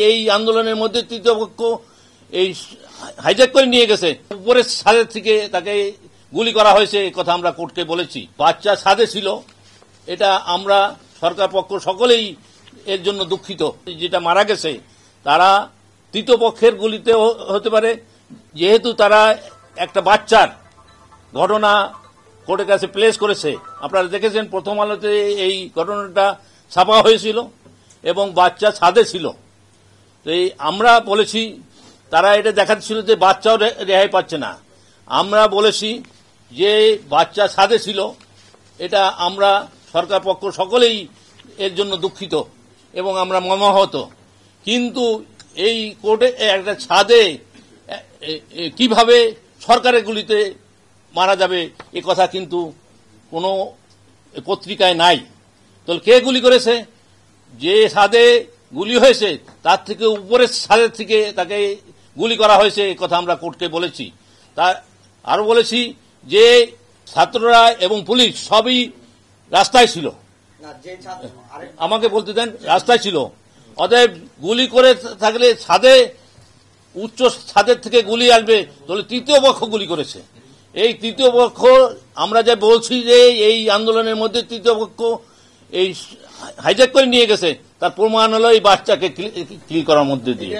এই আন্দোলনের মধ্যে তৃতীয় পক্ষ এই হাইজ্যাক করে নিয়ে গেছে, উপরের ছাদের থেকে তাকে গুলি করা হয়েছে, এই কথা আমরা কোর্টকে বলেছি। বাচ্চা ছাদে ছিল, এটা আমরা সরকার পক্ষ সকলেই এর জন্য দুঃখিত। যেটা মারা গেছে তারা তৃতীয় পক্ষের গুলিতে হতে পারে, যেহেতু তারা একটা বাচ্চার ঘটনা কোর্টের কাছে প্লেস করেছে। আপনারা দেখেছেন প্রথম আলোতে এই ঘটনাটা ছাপা হয়েছিল এবং বাচ্চা ছাদে ছিল। তো এই আমরা বলেছি, তারা এটা দেখাচ্ছিল যে বাচ্চাও রেহাই পাচ্ছে না। আমরা বলেছি যে বাচ্চা ছাদে ছিল, এটা আমরা সরকার পক্ষ সকলেই এর জন্য দুঃখিত এবং আমরা মর্মাহত। কিন্তু এই কোর্টে একটা ছাদে কিভাবে সরকারের গুলিতে মারা যাবে এ কথা কিন্তু কোনো পত্রিকায় নাই। তো কে গুলি করেছে? যে ছাদে গুলি হয়েছে তার থেকে উপরের ছাদের থেকে তাকে গুলি করা হয়েছে, এই কথা আমরা কোর্টকে বলেছি। তা আরো বলেছি যে ছাত্ররা এবং পুলিশ সবই রাস্তায় ছিল। আমাকে বলতে দেন, রাস্তায় ছিল। অতএব গুলি করে থাকলে ছাদে, উচ্চ ছাদের থেকে গুলি আসবে, তাহলে তৃতীয় পক্ষ গুলি করেছে। এই তৃতীয় পক্ষ আমরা যা বলছি যে এই আন্দোলনের মধ্যে তৃতীয় পক্ষ এই হাইজ্যাক করে নিয়ে গেছে, তার প্রমাণ হলো এই বাচ্চাকে কিল করার মধ্যে দিয়ে।